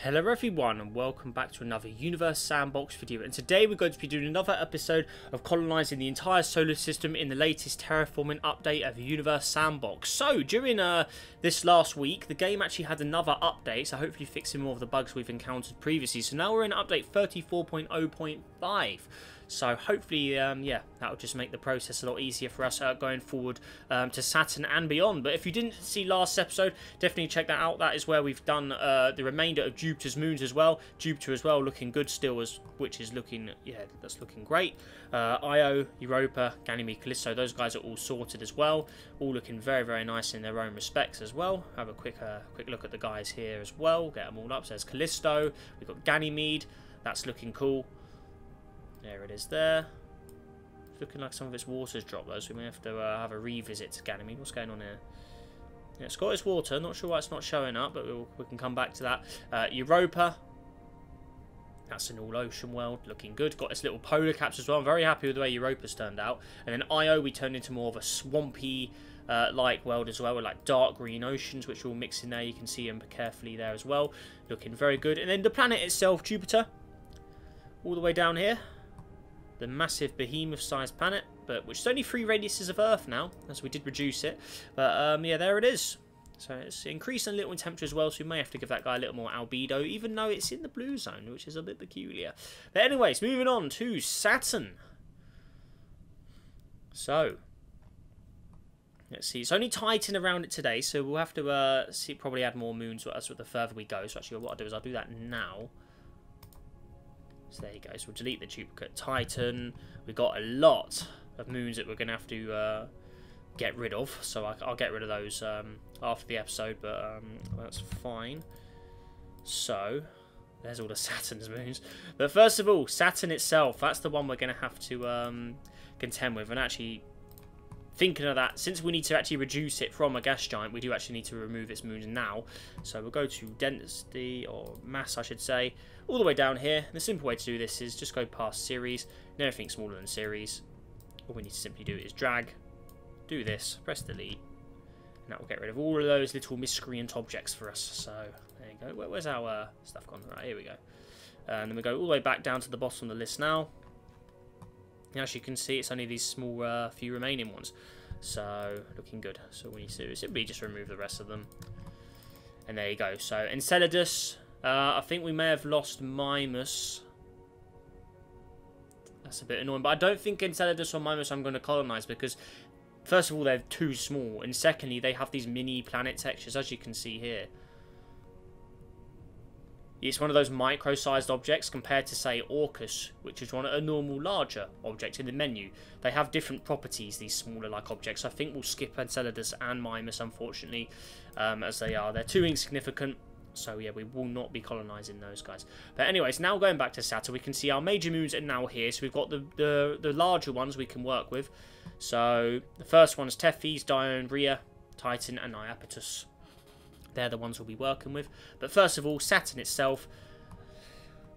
Hello everyone and welcome back to another Universe Sandbox video, and today we're going to be doing another episode of colonising the entire solar system in the latest Terraforming update of Universe Sandbox. So during this last week the game actually had another update, so hopefully fixing more of the bugs we've encountered previously. So now we're in update 34.0.5. So hopefully, yeah, that'll just make the process a lot easier for us going forward to Saturn and beyond. But if you didn't see last episode, definitely check that out. That is where we've done the remainder of Jupiter's moons as well. Jupiter as well, looking good still, which is looking, yeah, that's looking great. Io, Europa, Ganymede, Callisto, those guys are all sorted as well. All looking very, very nice in their own respects as well. Have a quick look at the guys here as well. Get them all up. So there's Callisto. We've got Ganymede. That's looking cool. There it is there. It's looking like some of its water's dropped though, so we may have to have a revisit to Ganymede. What's going on here? Yeah, it's got its water. Not sure why it's not showing up, but we can come back to that. Europa. That's an all-ocean world. Looking good. Got its little polar caps as well. I'm very happy with the way Europa's turned out. And then Io, we turned into more of a swampy like world as well, with like dark green oceans, which are all mixed in there. You can see them carefully there as well. Looking very good. And then the planet itself, Jupiter. All the way down here. The massive behemoth-sized planet, but which is only 3 radiuses of Earth now, as we did reduce it. But yeah, there it is. So it's increasing a little in temperature as well, so we may have to give that guy a little more albedo, even though it's in the blue zone, which is a bit peculiar. But anyways, moving on to Saturn. So let's see. It's only Titan around it today, so we'll have to probably add more moons as the further we go. So actually, what I'll do is I'll do that now. So there you go. So we'll delete the duplicate Titan. We've got a lot of moons that we're going to have to get rid of. So I'll get rid of those after the episode, but that's fine. So there's all the Saturn's moons. But first of all, Saturn itself, that's the one we're going to have to contend with. And actually, thinking of that, since we need to actually reduce it from a gas giant, we do actually need to remove its moons now. So we'll go to density, or mass I should say, all the way down here. The simple way to do this is just go past series, and everything smaller than series. All we need to simply do is drag, do this, press delete, and that will get rid of all of those little miscreant objects for us. So there you go. Where's our stuff gone? Right, here we go. And then we go all the way back down to the bottom of the list now. As you can see, it's only these small few remaining ones. So, looking good. So, what we need to do is simply just remove the rest of them. And there you go. So, Enceladus, I think we may have lost Mimas. That's a bit annoying. But I don't think Enceladus or Mimas I'm going to colonize, because, first of all, they're too small. And secondly, they have these mini planet textures, as you can see here. It's one of those micro-sized objects compared to, say, Orcus, which is a normal larger object in the menu. They have different properties, these smaller-like objects. So I think we'll skip Enceladus and Mimas, unfortunately, as they're too insignificant. So, yeah, we will not be colonising those guys. But anyways, now going back to Saturn, we can see our major moons are now here. So we've got the larger ones we can work with. So the first one's Tethys, Dione, Rhea, Titan, and Iapetus. They're the ones we'll be working with. But first of all, Saturn itself,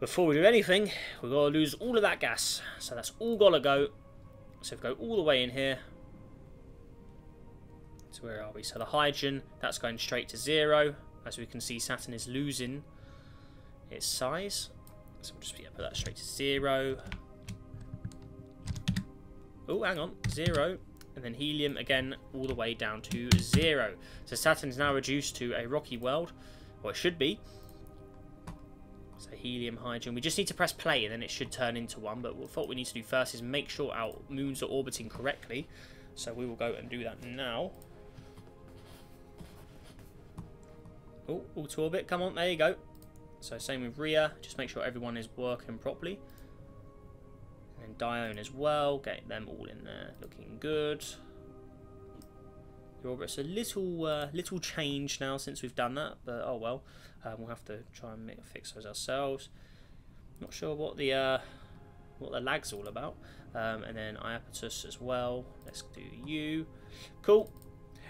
before we do anything, we've got to lose all of that gas. So that's all got to go. So we go all the way in here. So where are we? So the hydrogen, that's going straight to 0. As we can see, Saturn is losing its size. So we'll just put that straight to 0. Oh, hang on. 0. And then helium again all the way down to 0. So Saturn is now reduced to a rocky world, or it should be. So helium, hydrogen. We just need to press play and then it should turn into one. But what we need to do first is make sure our moons are orbiting correctly. So we will go and do that now. Oh, auto orbit. Come on, there you go. So same with Rhea. Just make sure everyone is working properly. And Dione as well, get them all in there, looking good. The orbit's a little change now since we've done that, but oh well. We'll have to try and fix those ourselves. Not sure what the lag's all about. And then Iapetus as well. Let's do you. Cool.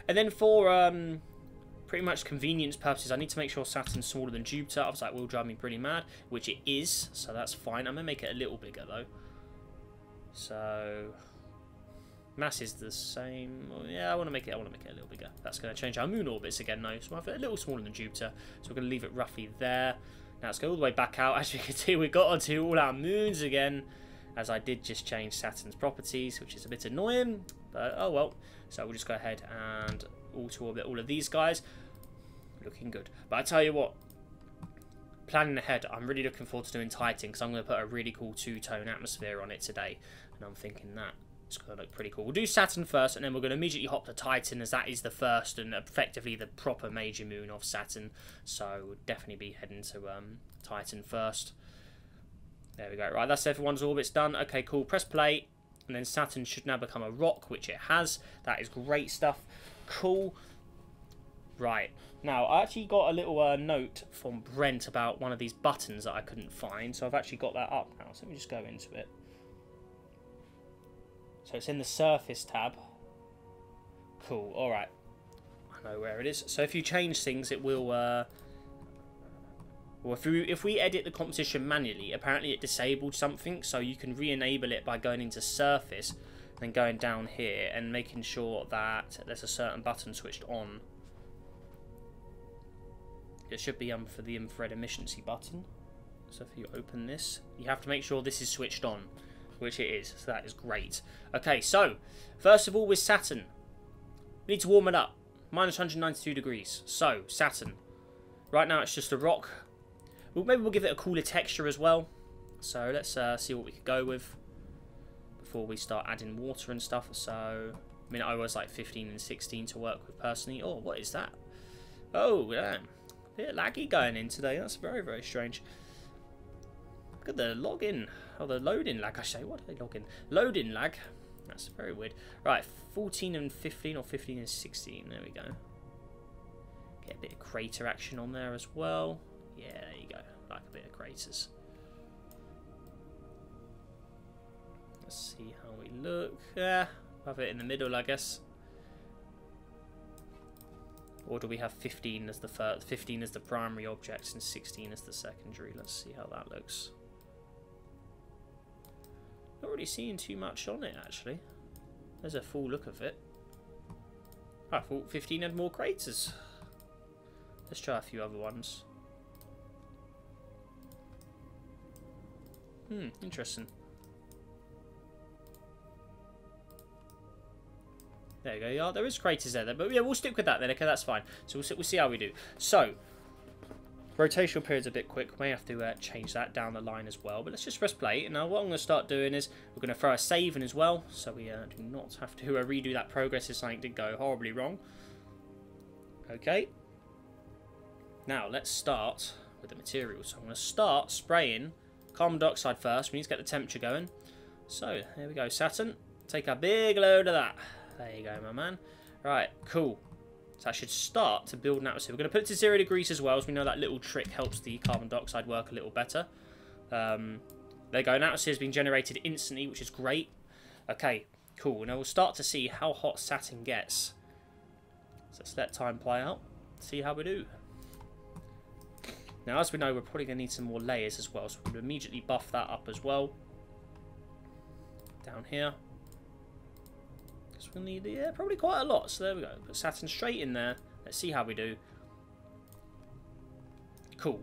And then for pretty much convenience purposes, I need to make sure Saturn's smaller than Jupiter. Otherwise, that will drive me pretty mad, which it is. So that's fine. I'm gonna make it a little bigger though. So mass is the same. Yeah, I want to make it a little bigger. That's going to change our moon orbits again, though. So we'll have it a little smaller than Jupiter. So we're going to leave it roughly there. Now let's go all the way back out. As you can see, we got onto all our moons again, as I did just change Saturn's properties, which is a bit annoying, but oh well. So we'll just go ahead and auto-orbit all of these guys. Looking good. But I tell you what, planning ahead, I'm really looking forward to doing Titan, because I'm going to put a really cool two-tone atmosphere on it today, and I'm thinking that it's going to look pretty cool. We'll do Saturn first, and then we're going to immediately hop to Titan, as that is the first and effectively the proper major moon of Saturn. So we'll definitely be heading to Titan first. There we go. Right, that's everyone's orbits done. Okay, cool. Press play, and then Saturn should now become a rock, which it has. That is great stuff. Cool. Right. Now, I actually got a little note from Brent about one of these buttons that I couldn't find, so I've actually got that up now. So let me just go into it. So it's in the Surface tab. Cool, alright. I know where it is. So if you change things, it will... well, if we edit the composition manually, apparently it disabled something, so you can re-enable it by going into Surface, then going down here and making sure that there's a certain button switched on. It should be for the infrared emissions button. So if you open this, you have to make sure this is switched on, which it is, so that is great. Okay, so, first of all with Saturn, we need to warm it up. Minus 192 degrees. So, Saturn. Right now it's just a rock. Well, maybe we'll give it a cooler texture as well. So, let's see what we could go with before we start adding water and stuff. So, I mean, I was like 15 and 16 to work with personally. Oh, what is that? Oh, damn. A bit laggy going in today. That's very, very strange. Look at the login. Oh, the loading lag, I say. What did they log in? Loading lag. That's very weird. Right, 14 and 15 or 15 and 16. There we go. Get a bit of crater action on there as well. Yeah, there you go. Like a bit of craters. Let's see how we look. Yeah, have it in the middle, I guess. Or do we have 15 as the first, 15 as the primary objects and 16 as the secondary? Let's see how that looks. Not really seeing too much on it, actually. There's a full look of it. I thought 15 had more craters. Let's try a few other ones. Interesting. There you go. Yeah, there is craters there, but yeah, we'll stick with that then. Okay, that's fine. So we'll see how we do. So, rotational period's a bit quick. We may have to change that down the line as well. But let's just press play. And now what I'm going to start doing is we're going to throw a save in as well, so we do not have to redo that progress if something did go horribly wrong. Okay. Now let's start with the materials. So I'm going to start spraying carbon dioxide first. We need to get the temperature going. So there we go. Saturn, take a big load of that. There you go, my man. Right, cool. So that should start to build an atmosphere. We're going to put it to 0 degrees as well, as we know that little trick helps the carbon dioxide work a little better. There you go. An atmosphere has been generated instantly, which is great. Okay, cool. Now we'll start to see how hot Saturn gets. So let's let time play out. See how we do. Now, as we know, we're probably going to need some more layers as well, so we'll immediately buff that up as well. Down here. Because we'll need, yeah, probably quite a lot. So there we go. Put Saturn straight in there. Let's see how we do. Cool.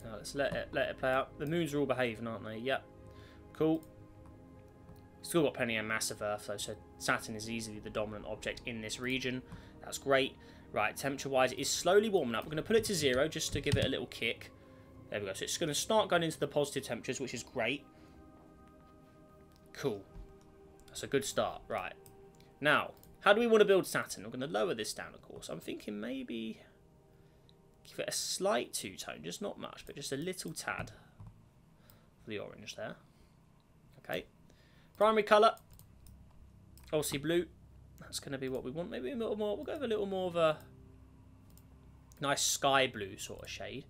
Now let's let it play out. The moons are all behaving, aren't they? Yep. Cool. Still got plenty of mass of Earth though, so Saturn is easily the dominant object in this region. That's great. Right, temperature-wise, it is slowly warming up. We're going to put it to 0 just to give it a little kick. There we go. So it's going to start going into the positive temperatures, which is great. Cool. That's a good start. Right. Now, how do we want to build Saturn? We're going to lower this down, of course. I'm thinking maybe give it a slight two-tone. Just not much, but just a little tad for the orange there. Okay. Primary colour. Aussie blue. That's going to be what we want. Maybe a little more. We'll go with a little more of a nice sky blue sort of shade.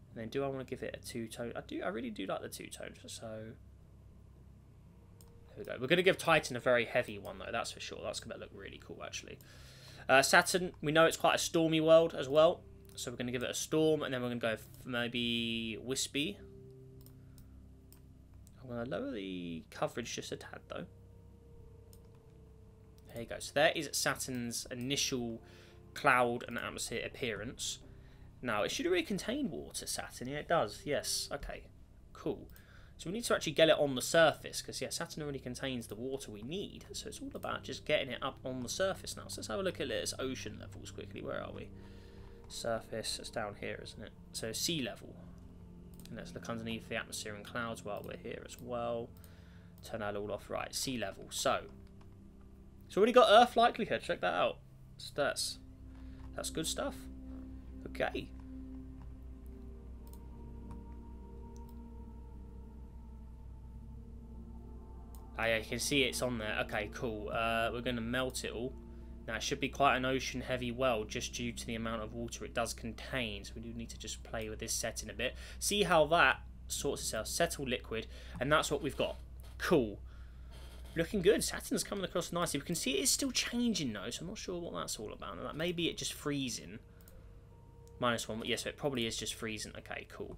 And then do I want to give it a two-tone? I really do like the two-tone. So there we go. We're going to give Titan a very heavy one though. That's for sure. That's going to look really cool actually. Saturn, we know it's quite a stormy world as well. So we're going to give it a storm, and then we're going to go for maybe wispy. I'm going to lower the coverage just a tad though. There you go. So there is Saturn's initial cloud and atmosphere appearance. Now, it should already contain water, Saturn. Yeah, it does. Yes. Okay. Cool. So we need to actually get it on the surface, because, yeah, Saturn already contains the water we need. So it's all about just getting it up on the surface now. So let's have a look at its ocean levels quickly. Where are we? Surface. It's down here, isn't it? So sea level. And let's look underneath the atmosphere and clouds while we're here as well. Turn that all off. Right, sea level. So it's already got Earth likelihood. Check that out. So that's good stuff. Okay. Oh yeah, you can see it's on there. Okay, cool. We're going to melt it all. Now, it should be quite an ocean-heavy well, just due to the amount of water it does contain. So we do need to just play with this setting a bit. See how that sorts itself. Settle liquid. And that's what we've got. Cool. Looking good. Saturn's coming across nicely. We can see it is still changing, though, so I'm not sure what that's all about. Like, maybe it just freezing. -1. Yes, it probably is just freezing. Okay, cool.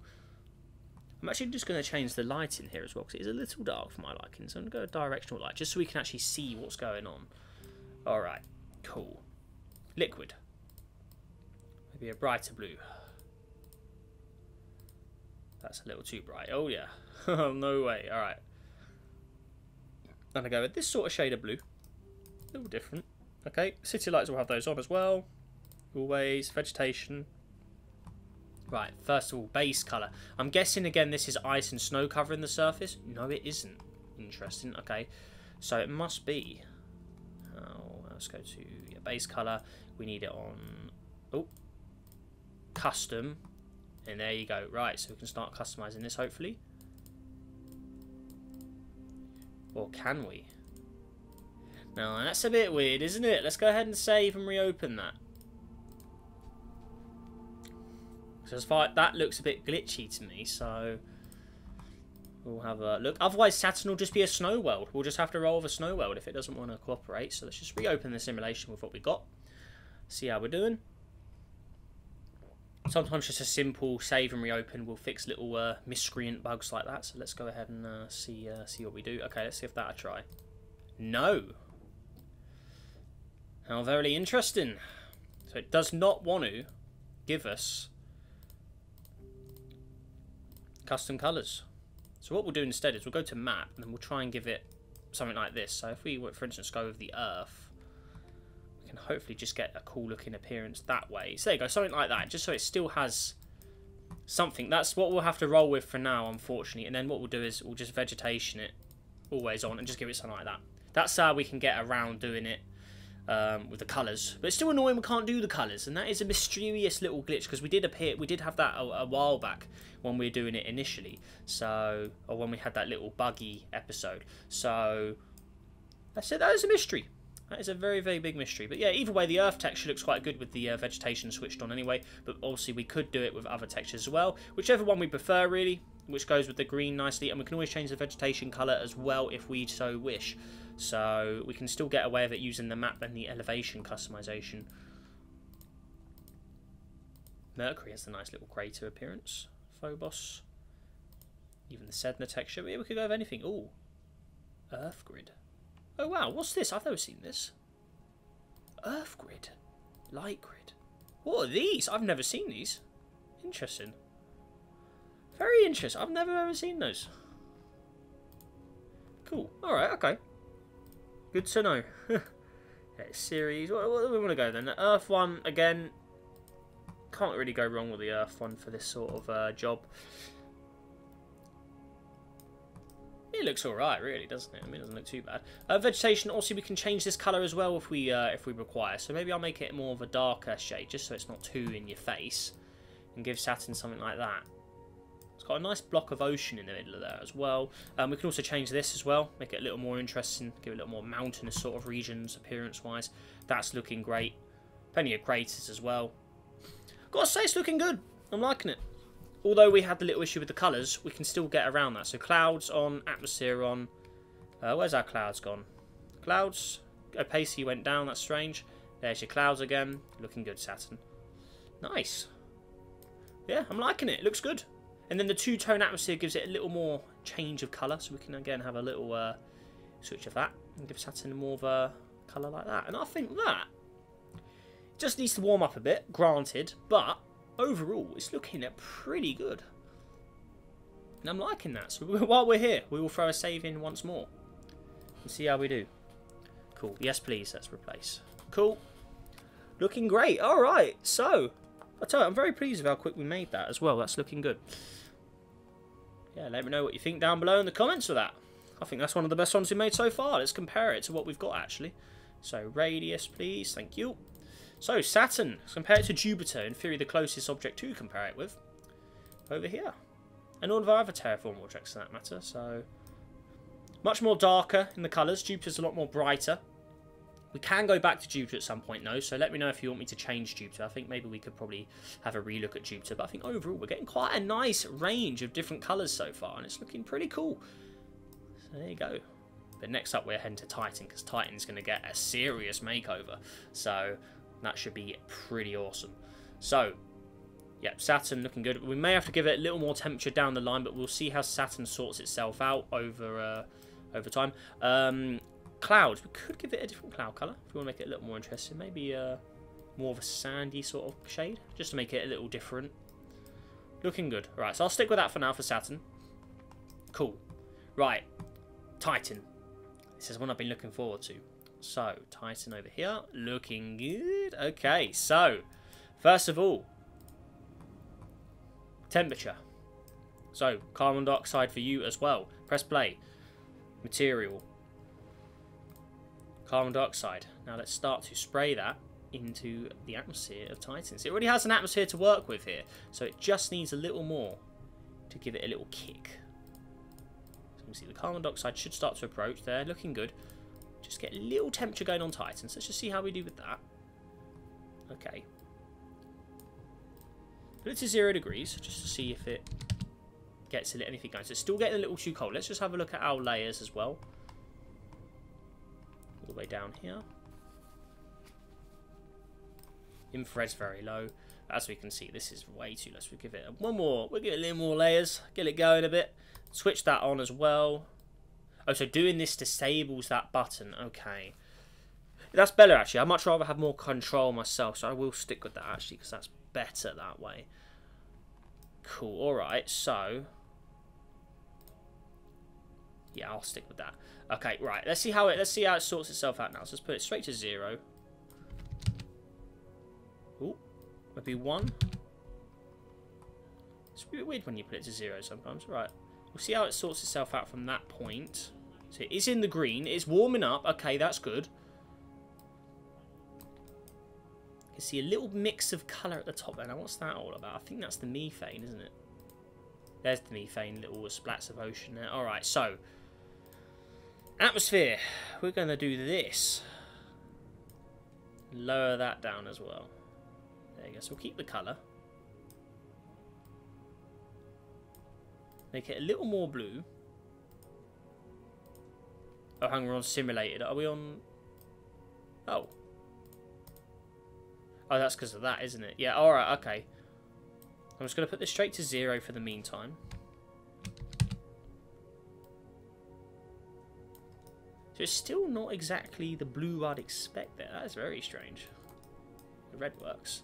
I'm actually just going to change the light in here as well, because it is a little dark for my liking. So I'm going to go directional light, just so we can actually see what's going on. Alright, cool. Liquid. Maybe a brighter blue. That's a little too bright. Oh, yeah. No way. Alright. I'm going to go with this sort of shade of blue. A little different. Okay, city lights will have those on as well. Always. Vegetation. Right, first of all, base colour. I'm guessing, again, this is ice and snow covering the surface. No, it isn't. Interesting. Okay, so it must be. Oh, let's go to base colour. We need it on custom. And there you go. Right, so we can start customising this, hopefully. Or can we? No, that's a bit weird, isn't it? Let's go ahead and save and reopen that. So as far that looks a bit glitchy to me, so we'll have a look. Otherwise, Saturn will just be a snow world. We'll just have to roll with a snow world if it doesn't want to cooperate. So let's just reopen the simulation with what we got. See how we're doing. Sometimes just a simple save and reopen will fix little miscreant bugs like that. So let's go ahead and see what we do. Okay, let's see if that'll try. No. How very interesting. So it does not want to give us custom colours. So what we'll do instead is we'll go to map and then we'll try and give it something like this. So if we, for instance, go with the Earth, we can hopefully just get a cool looking appearance that way. So there you go, something like that, just so it still has something. That's what we'll have to roll with for now, unfortunately. And then what we'll do is we'll just vegetation it always on and just give it something like that. That's how we can get around doing it with the colours. But it's still annoying we can't do the colours, and that is a mysterious little glitch, because we did have that a while back when we were doing it initially, so, or when we had that little buggy episode. So that's it. That is a mystery. That is a very, very big mystery. But yeah, either way, the Earth texture looks quite good with the vegetation switched on anyway. But obviously we could do it with other textures as well, whichever one we prefer really, which goes with the green nicely. And we can always change the vegetation colour as well if we so wish. So we can still get away with it using the map and the elevation customization. Mercury has a nice little crater appearance. Phobos. Even the Sedna texture. But yeah, we could go with anything. Ooh. Earth grid. Oh wow, what's this? I've never seen this. Earth grid. Light grid. What are these? I've never seen these. Interesting. Very interesting. I've never ever seen those. Cool. Alright, okay. Good to know. Yeah, series. What do we want to go then? The Earth one, again. Can't really go wrong with the Earth one for this sort of job. It looks alright, really, doesn't it? I mean, it doesn't look too bad. Vegetation, also, we can change this colour as well if we require. So maybe I'll make it more of a darker shade, just so it's not too in your face. And give Saturn something like that. It's got a nice block of ocean in the middle of there as well. We can also change this as well, make it a little more interesting, give it a little more mountainous sort of regions, appearance-wise. That's looking great. Plenty of craters as well. Gotta say, it's looking good. I'm liking it. Although we had the little issue with the colours, we can still get around that. So clouds on, atmosphere on. Where's our clouds gone? Clouds. Opacity went down, that's strange. There's your clouds again. Looking good, Saturn. Nice. Yeah, I'm liking it. It looks good. And then the two-tone atmosphere gives it a little more change of colour. So we can, again, have a little switch of that. And give Saturn more of a colour like that. And I think that Just needs to warm up a bit, granted, but overall, it's looking pretty good. And I'm liking that. So while we're here, we will throw a save in once more and see how we do. Cool. Yes, please. Let's replace. Cool. Looking great. All right. So, I tell you, I'm very pleased with how quick we made that as well. That's looking good. Yeah, let me know what you think down below in the comments of that. I think that's one of the best ones we made so far. Let's compare it to what we've got, actually. So, radius, please. Thank you. So, Saturn. Let's compare it to Jupiter. In theory, the closest object to compare it with. Over here. And all of our other terraform objects, for that matter. So, much more darker in the colours. Jupiter's a lot more brighter. We can go back to Jupiter at some point, though. So, let me know if you want me to change Jupiter. I think maybe we could probably have a relook at Jupiter. But I think overall, we're getting quite a nice range of different colours so far. And it's looking pretty cool. So, there you go. But next up, we're heading to Titan. Because Titan's going to get a serious makeover. So, that should be pretty awesome. So, yeah, Saturn looking good. We may have to give it a little more temperature down the line, but we'll see how Saturn sorts itself out over time. Clouds. We could give it a different cloud colour if we want to make it a little more interesting. Maybe more of a sandy sort of shade, just to make it a little different. Looking good. Alright, so I'll stick with that for now for Saturn. Cool. Right. Titan. This is one I've been looking forward to. So, Titan over here. Looking good. Okay, so, first of all, temperature. So, carbon dioxide for you as well. Press play. Material. Carbon dioxide. Now let's start to spray that into the atmosphere of Titan. So it already has an atmosphere to work with here. So it just needs a little more to give it a little kick. So you can see the carbon dioxide should start to approach there. Looking good. Just get a little temperature going on Titan. So let's just see how we do with that. Okay. Put it to 0 degrees just to see if it gets anything going. So it's still getting a little too cold. Let's just have a look at our layers as well. All the way down here. Infrared's very low. As we can see, this is way too low. So we'll give it one more. We'll give it a little more layers. Get it going a bit. Switch that on as well. Oh, so doing this disables that button. Okay. That's better, actually. I'd much rather have more control myself. So I will stick with that, actually, because that's better that way. Cool. Alright, so yeah, I'll stick with that. Okay, right. Let's see how it sorts itself out now. So let's put it straight to 0. Ooh, maybe 1. It's a bit weird when you put it to 0 sometimes. Right. We'll see how it sorts itself out from that point. So it is in the green. It's warming up. Okay, that's good. You can see a little mix of colour at the top there. Now, what's that all about? I think that's the methane, isn't it? There's the methane, little splats of ocean there. Alright, so atmosphere. We're going to do this. Lower that down as well. There you go. So we'll keep the colour. Make it a little more blue. Oh, hang on, we're on simulated. Are we on... Oh. Oh, that's because of that, isn't it? Yeah, alright, okay. I'm just going to put this straight to 0 for the meantime. So it's still not exactly the blue I'd expect there. That is very strange. The red works.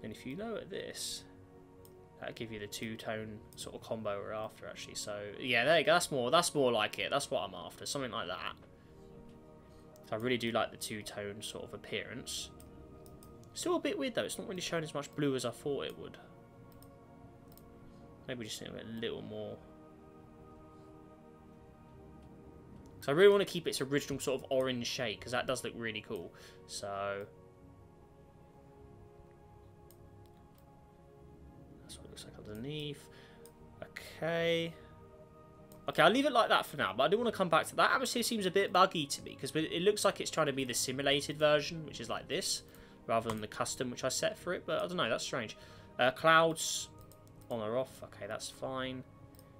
And if you lower this, that'll give you the two-tone sort of combo we're after, actually. So, yeah, there you go. That's more like it. That's what I'm after. Something like that. So I really do like the two-tone sort of appearance. Still a bit weird, though. It's not really showing as much blue as I thought it would. Maybe just a little more. Because I really want to keep its original sort of orange shade, because that does look really cool. So that's what it looks like underneath. Okay. Okay, I'll leave it like that for now, but I do want to come back to that. Atmosphere seems a bit buggy to me, because it looks like it's trying to be the simulated version, which is like this, rather than the custom, which I set for it, but I don't know, that's strange. Clouds, on or off, okay, that's fine.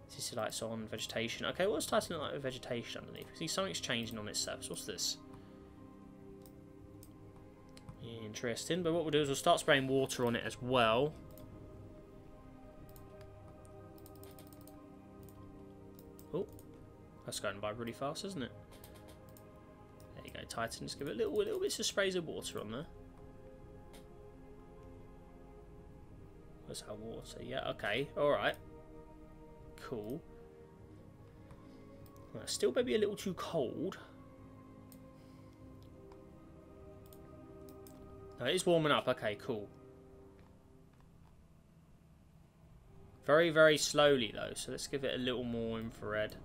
City lights on, vegetation. Okay, what's Titan look like with vegetation underneath? See, something's changing on its surface. What's this? Interesting, but what we'll do is we'll start spraying water on it as well. Oh, that's going by really fast, isn't it? There you go. Titan. Just give it a little bits of sprays of water on there. Where's our water? Yeah, okay, alright. Cool. Well, still maybe a little too cold. No, it is warming up. Okay, cool. Very, very slowly though, so let's give it a little more infrared.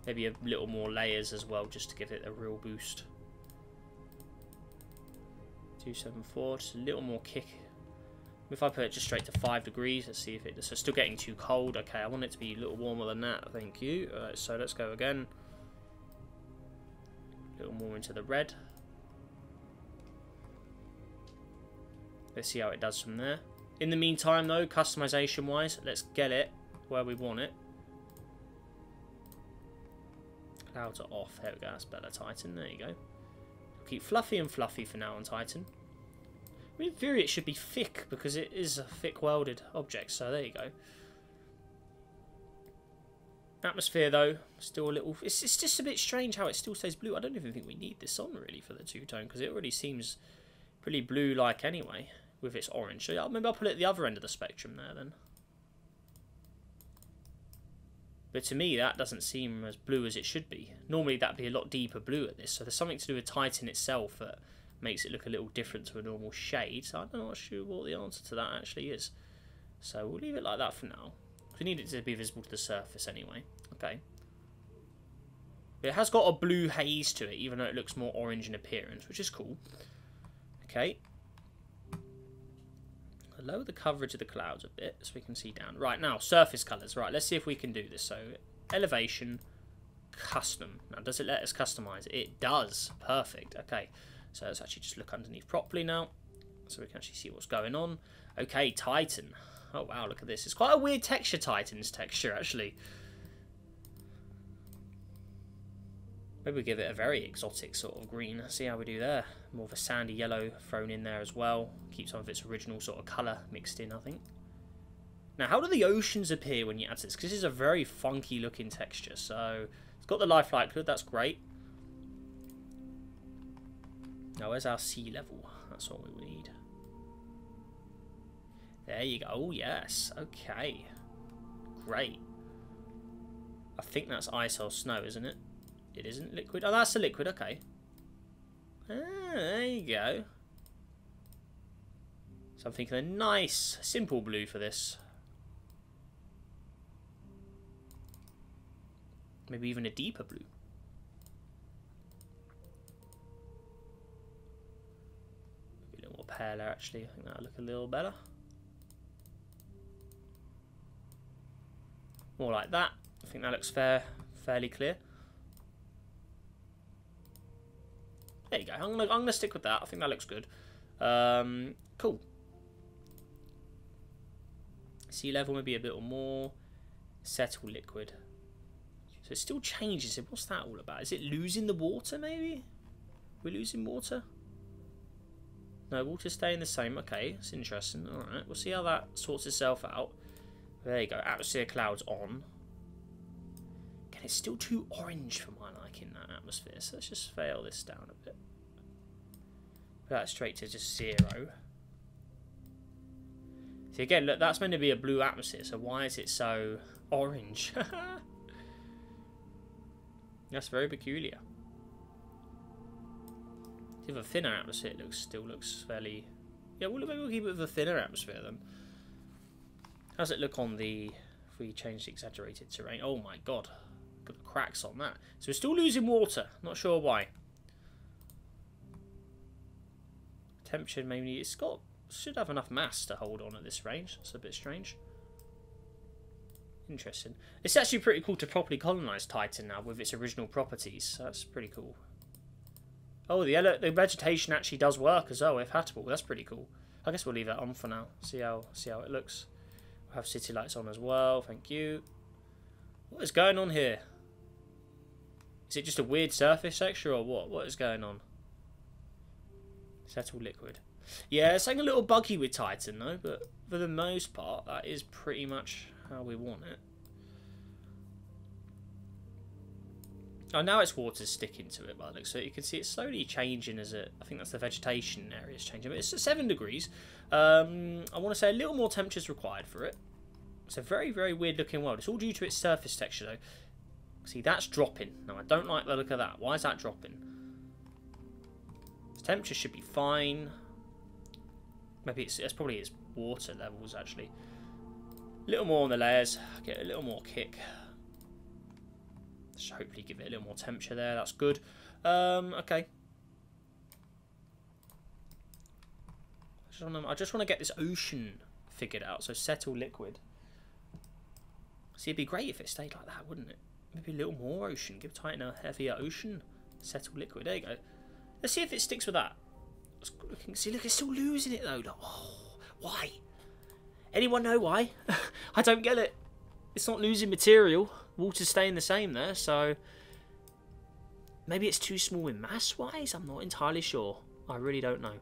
Maybe a little more layers as well, just to give it a real boost. 274, just a little more kick. If I put it just straight to 5 degrees, let's see if it's still getting too cold. Okay, I want it to be a little warmer than that, thank you. Alright, so let's go again. A little more into the red. Let's see how it does from there. In the meantime though, customization wise, let's get it where we want it. Clouds are off. There we go, that's better, Titan. There you go. Keep fluffy and fluffy for now on Titan. I mean, in theory it should be thick because it is a thick welded object, so there you go. Atmosphere though, still a little... It's just a bit strange how it still stays blue. I don't even think we need this on really for the two-tone because it already seems pretty blue-like anyway with its orange. So yeah, maybe I'll put it at the other end of the spectrum there then. But to me that doesn't seem as blue as it should be. Normally that'd be a lot deeper blue at this, so there's something to do with Titan itself that makes it look a little different to a normal shade. So I'm not sure what the answer to that actually is. So we'll leave it like that for now. We need it to be visible to the surface anyway. Okay. But it has got a blue haze to it, even though it looks more orange in appearance, which is cool. Okay. Lower the coverage of the clouds a bit so we can see down. Right, now, surface colours. Right, let's see if we can do this. So, elevation, custom. Now, does it let us customise it? It does. Perfect. Okay. So, let's actually just look underneath properly now so we can actually see what's going on. Okay, Titan. Oh, wow, look at this. It's quite a weird texture, Titan's texture, actually. Maybe we give it a very exotic sort of green. See how we do there. More of a sandy yellow thrown in there as well. Keep some of its original sort of colour mixed in, I think. Now, how do the oceans appear when you add this? Because this is a very funky looking texture. So, it's got the lifelike hood. That's great. Now, where's our sea level? That's what we need. There you go. Oh, yes. Okay. Great. I think that's ice or snow, isn't it? It isn't liquid. Oh, that's a liquid. Okay. Ah, there you go. So I'm thinking a nice, simple blue for this. Maybe even a deeper blue. Maybe a little more paler, actually. I think that'll look a little better. More like that. I think that looks fairly clear. There you go. I'm gonna stick with that. I think that looks good. Cool. Sea level maybe a bit more. Settle liquid. So it still changes. What's that all about? Is it losing the water maybe? We're losing water? No, water's staying the same. Okay, it's interesting. Alright, we'll see how that sorts itself out. There you go. Atmosphere clouds on. Again, it's still too orange for my liking, that atmosphere. So let's just fail this down a bit. Put that straight to just 0. See, again, look, that's meant to be a blue atmosphere. So why is it so orange? That's very peculiar. If a thinner atmosphere, it still looks fairly... Yeah, well, maybe we'll keep it with a thinner atmosphere then. How does it look on the... If we change the exaggerated terrain? Oh my god. Got the cracks on that. So we're still losing water. Not sure why. Temperature maybe... It's got... Should have enough mass to hold on at this range. That's a bit strange. Interesting. It's actually pretty cool to properly colonise Titan now with its original properties. So that's pretty cool. Oh, the vegetation actually does work as well if hatable. That's pretty cool. I guess we'll leave that on for now. See how it looks. We'll have city lights on as well. Thank you. What is going on here? Is it just a weird surface texture or what? What is going on? Settle liquid. Yeah, it's like a little buggy with Titan though, but for the most part, that is pretty much how we want it. Oh, now its water's sticking to it by the looks. So you can see it's slowly changing as it. I think that's the vegetation area is changing. But it's at 7 degrees. I want to say a little more temperature is required for it. It's a very, very weird looking world. It's all due to its surface texture though. See, that's dropping. Now I don't like the look of that. Why is that dropping? Its temperature should be fine. Maybe it's probably its water levels actually. A little more on the layers. Get a little more kick. Just hopefully give it a little more temperature there. That's good. Okay. I just want to get this ocean figured out. So settle liquid. See, it'd be great if it stayed like that, wouldn't it? Maybe a little more ocean. Give Titan a heavier ocean. Settle liquid. There you go. Let's see if it sticks with that. See, look, it's still losing it though. Like, oh, why? Anyone know why? I don't get it. It's not losing material. Water's staying the same there, so maybe it's too small in mass-wise. I'm not entirely sure. I really don't know.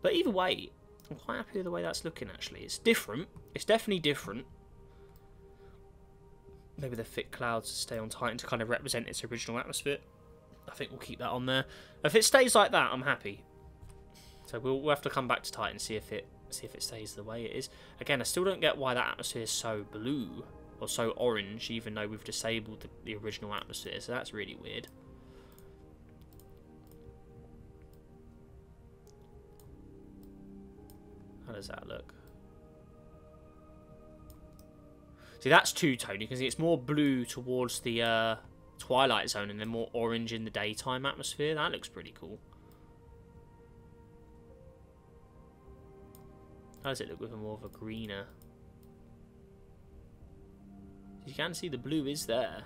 But either way, I'm quite happy with the way that's looking, actually. It's different. It's definitely different. Maybe the thick clouds stay on Titan to kind of represent its original atmosphere. I think we'll keep that on there. If it stays like that, I'm happy. So we'll have to come back to Titan and see if it stays the way it is. Again, I still don't get why that atmosphere is so blue or so orange, even though we've disabled the original atmosphere. So that's really weird. How does that look? See, that's two-tone. You can see it's more blue towards the twilight zone and then more orange in the daytime atmosphere. That looks pretty cool. How does it look with a more of a greener? You can see the blue is there.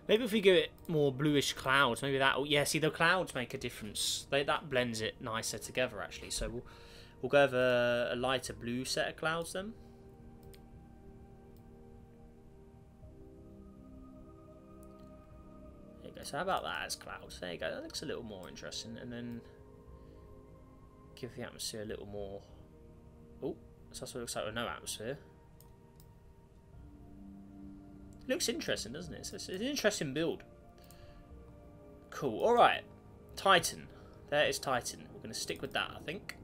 Maybe if we give it more bluish clouds, maybe that. Yeah, see, the clouds make a difference. That blends it nicer together, actually. So we'll go with a lighter blue set of clouds then. There you go. So how about that as clouds? There you go. That looks a little more interesting. And then give the atmosphere a little more. Oh, so that's what it looks like with no atmosphere. It looks interesting, doesn't it? It's an interesting build. Cool. Alright. Titan. There is Titan. We're going to stick with that, I think.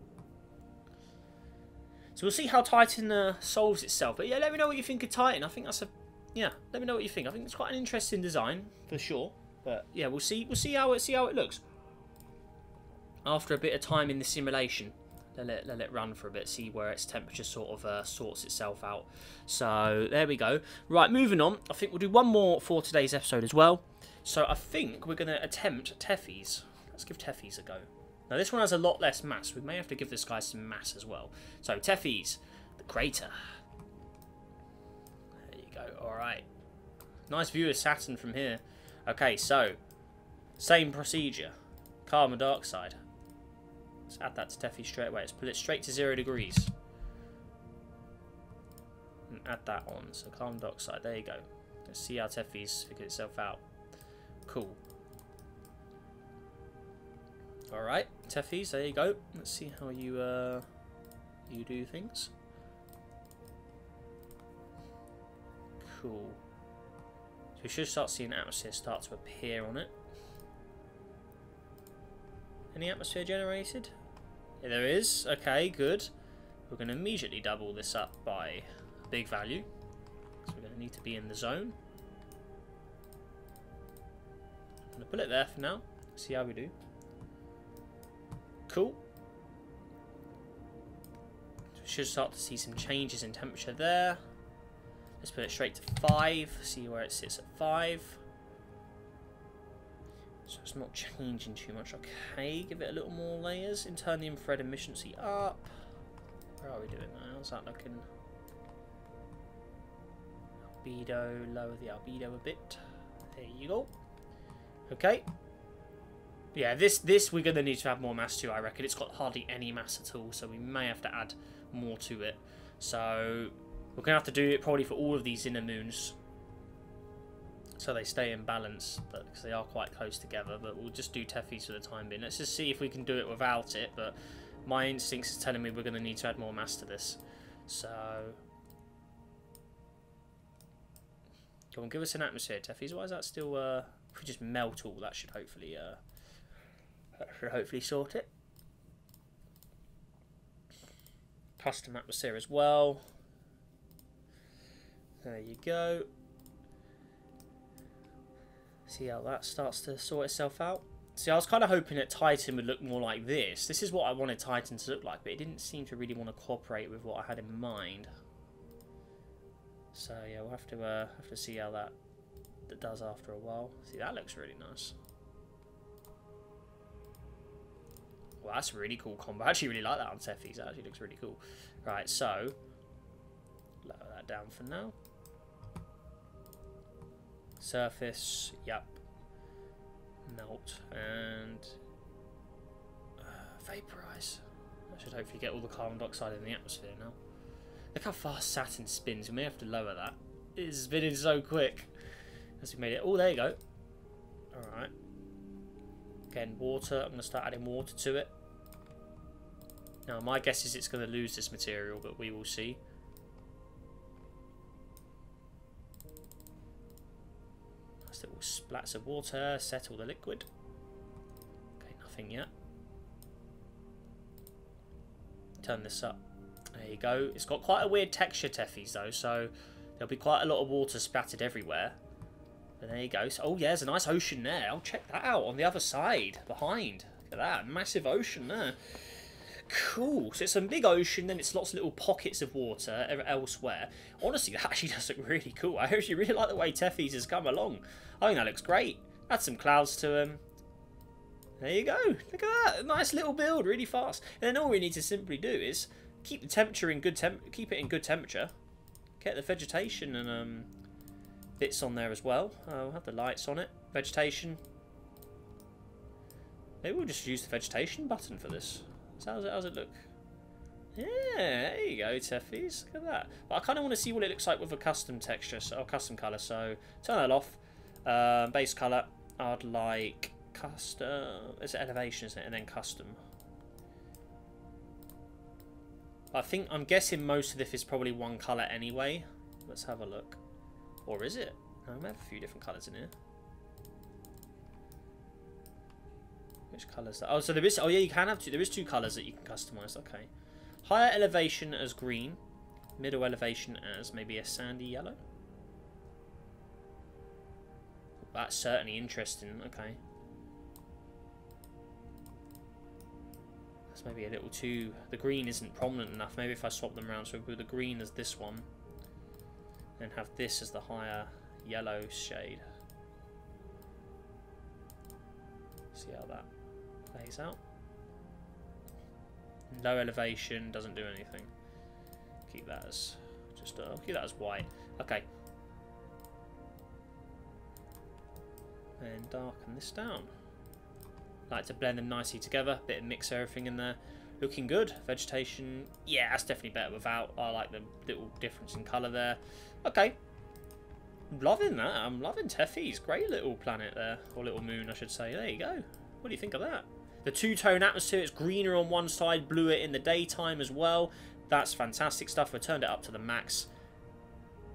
So we'll see how Titan solves itself. But yeah, let me know what you think of Titan. I think that's a... Yeah, let me know what you think. I think it's quite an interesting design, for sure. But yeah, we'll see how it looks. After a bit of time in the simulation. Let it run for a bit, see where its temperature sort of sorts itself out. So, there we go. Right, moving on. I think we'll do one more for today's episode as well. So, I think we're going to attempt Tethys. Let's give Tethys a go. Now, this one has a lot less mass. We may have to give this guy some mass as well. So, Tethys, the crater. There you go. Alright. Nice view of Saturn from here. Okay, so, same procedure. Carbon dioxide. Let's add that to Tethys straight away. Let's put it straight to 0 degrees. And add that on. So carbon dioxide. There you go. Let's see how Tethys figures itself out. Cool. Alright, Tethys, there you go. Let's see how you do things. Cool. So we should start seeing atmosphere start to appear on it. Any atmosphere generated? Yeah, there is. Okay, good. We're going to immediately double this up by a big value. So we're going to need to be in the zone. I'm going to put it there for now. See how we do. Cool. So we should start to see some changes in temperature there. Let's put it straight to 5. See where it sits at 5. So it's not changing too much. Okay, give it a little more layers and turn the infrared efficiency up. Where are we doing now? How's that looking? Albedo, lower the albedo a bit. There you go. Okay. Yeah, this we're going to need to add more mass to, I reckon. It's got hardly any mass at all, so we may have to add more to it. So we're going to have to do it probably for all of these inner moons, so they stay in balance, but because they are quite close together. But we'll just do Tethys for the time being. Let's just see if we can do it without it, but my instincts is telling me we're going to need to add more mass to this. So Come on, give us an atmosphere, Teffies. Why is that still... if we just melt all, that should hopefully sort it. Custom atmosphere as well. There you go. See how that starts to sort itself out. See, I was kind of hoping that Titan would look more like this. This is what I wanted Titan to look like, but it didn't seem to really want to cooperate with what I had in mind. So yeah, we'll have to see how that does after a while. See, that looks really nice. Well, that's a really cool combo. I actually really like that on Teffies. That actually looks really cool. Right, so lower that down for now. Surface, yep. Melt and vaporize. I should hopefully get all the carbon dioxide in the atmosphere now. Look how fast Saturn spins. We may have to lower that. It's spinning so quick. As we made it. Oh, there you go. Alright. Again, water. I'm going to start adding water to it. Now, my guess is it's going to lose this material, but we will see. Nice little splats of water. Settle the liquid. Okay, nothing yet. Turn this up. There you go. It's got quite a weird texture, Teffies, though, so there'll be quite a lot of water splattered everywhere. But there you go. So, oh, yeah, there's a nice ocean there. I'll check that out on the other side, behind. Look at that. Massive ocean there. Cool. So it's a big ocean, then it's lots of little pockets of water elsewhere. Honestly, that actually does look really cool. I actually really like the way Teffies has come along. I think that looks great. Add some clouds to them. There you go. Look at that. Nice little build, really fast. And then all we need to simply do is keep the temperature in good keep it in good temperature. Get the vegetation and bits on there as well. We'll have the lights on it. Vegetation. Maybe we'll just use the vegetation button for this. So how's it look? Yeah, there you go, Teffies. Look at that. But I kind of want to see what it looks like with a custom texture, or custom colour. So turn that off. Base colour. I'd like custom. It's elevation, isn't it? And then custom. I'm guessing most of this is probably one colour anyway. Let's have a look. Or is it? No, we have a few different colours in here. Which colours? Oh, so there is. Oh, yeah, you can have two. There is two colours that you can customise. Okay. Higher elevation as green. Middle elevation as maybe a sandy yellow. That's certainly interesting. Okay. That's maybe a little too... The green isn't prominent enough. Maybe if I swap them around. So we'll do the green as this one. And have this as the higher yellow shade. See how that plays out. Low elevation doesn't do anything. Keep that as just keep that as white. Okay. And darken this down. Like to blend them nicely together. Bit of mix everything in there. Looking good. Vegetation. Yeah, that's definitely better without. I like the little difference in colour there. Okay. I'm loving that. I'm loving Teffies. Great little planet there. Or little moon, I should say. There you go. What do you think of that? The two-tone atmosphere. It's greener on one side, bluer in the daytime as well. That's fantastic stuff. We turned it up to the max.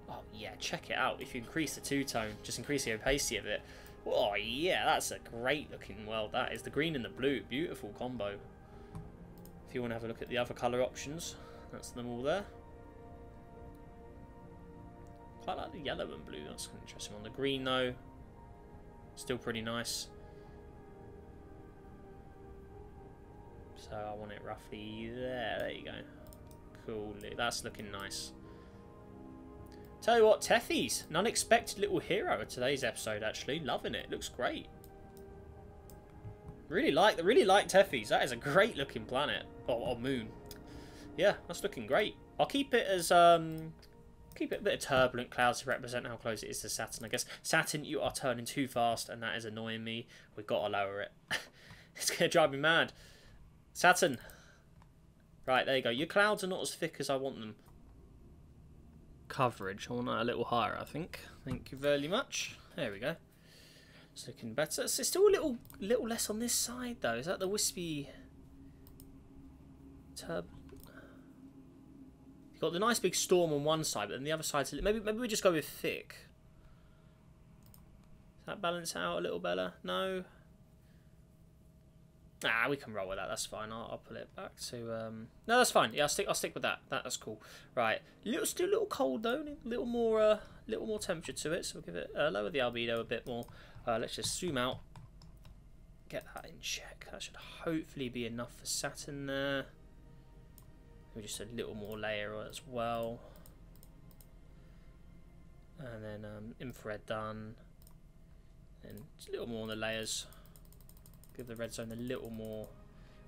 Oh, yeah. Check it out. If you increase the two-tone, just increase the opacity of it. Oh, yeah. That's a great-looking world. That is the green and the blue. Beautiful combo. If you want to have a look at the other colour options, that's them all there. Quite like the yellow and blue. That's an interesting one. The green, though, still pretty nice. So I want it roughly there. There you go. Cool. That's looking nice. Tell you what, Teffies, an unexpected little hero of today's episode. Actually, loving it. Looks great. Really like Teffies. That is a great looking planet or moon. Yeah, that's looking great. I'll keep it as keep it a bit of turbulent clouds to represent how close it is to Saturn. I guess Saturn, you are turning too fast, and that is annoying me. We've got to lower it. It's gonna drive me mad. Saturn. Right, there you go. Your clouds are not as thick as I want them. Coverage. I want that a little higher, I think. Thank you very much. There we go. It's looking better. It's still a little less on this side, though. Is that the wispy turb? You've got the nice big storm on one side, but then the other side's maybe we just go with thick. That balance out a little better? No? We can roll with that. That's fine. I'll pull it back to... No, that's fine. Yeah, I'll stick with that. That's cool. Right. Still a little cold, though. A little more temperature to it. So we'll give it... lower the albedo a bit more. Let's just zoom out. Get that in check. That should hopefully be enough for Saturn there. Maybe just a little more layer as well. And then infrared done. And just a little more on the layers. Give the red zone a little more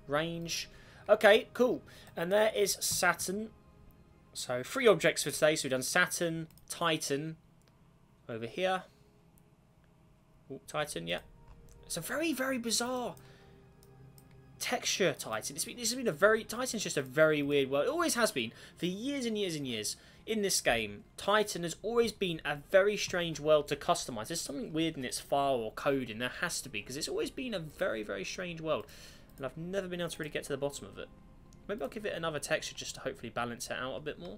range. Okay, cool. And there is Saturn. So 3 objects for today. So we've done Saturn, Titan over here. Ooh, Titan, yeah. It's a very, very bizarre texture, Titan. This has been a very... Titan's just a very weird world. It always has been. For years and years and years. In this game, Titan has always been a very strange world to customize. There's something weird in its file or code, and there has to be, because it's always been a very, very strange world. And I've never been able to really get to the bottom of it. Maybe I'll give it another texture just to hopefully balance it out a bit more.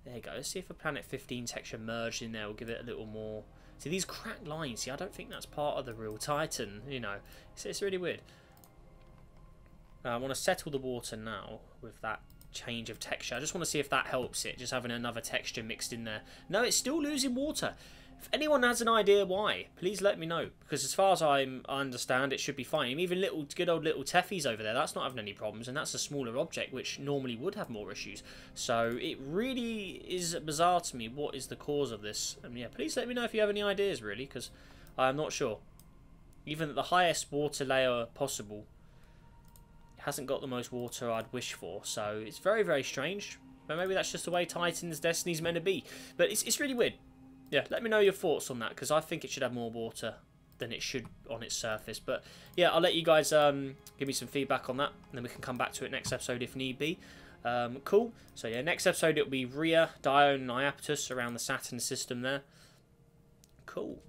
There you go. Let's see if a Planet 15 texture merged in there will give it a little more... See, these cracked lines, see, I don't think that's part of the real Titan, you know. It's really weird. I want to settle the water now with that change of texture. I just want to see if that helps it, just having another texture mixed in there. No, it's still losing water. If anyone has an idea why, please let me know, because as far as I understand, it should be fine. Even good old little Teffy's over there, that's not having any problems, and that's a smaller object which normally would have more issues. So it really is bizarre to me what is the cause of this. And yeah, please let me know if you have any ideas, really, because I'm not sure. Even at the highest water layer possible, hasn't got the most water I'd wish for, so it's very, very strange. But maybe that's just the way Titan's Destiny's meant to be. But it's really weird. Yeah, let me know your thoughts on that, because I think it should have more water than it should on its surface. But yeah, I'll let you guys give me some feedback on that, and then we can come back to it next episode if need be. Cool. So yeah, next episode it'll be Rhea, Dione, and Iapetus around the Saturn system there. Cool.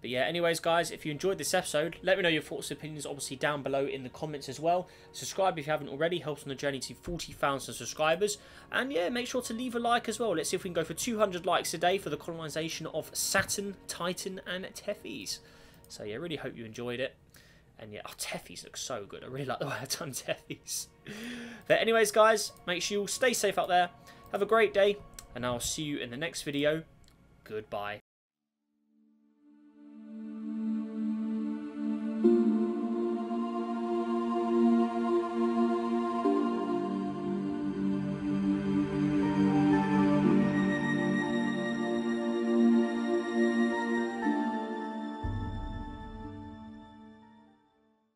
But yeah, anyways, guys, if you enjoyed this episode, let me know your thoughts and opinions, obviously, down below in the comments as well. Subscribe if you haven't already. Helps on the journey to 40,000 subscribers. And yeah, make sure to leave a like as well. Let's see if we can go for 200 likes a day for the colonization of Saturn, Titan, and Tethys. So yeah, really hope you enjoyed it. And yeah, Tethys looks so good. I really like the way I've done Tethys. But anyways, guys, make sure you all stay safe out there. Have a great day, and I'll see you in the next video. Goodbye.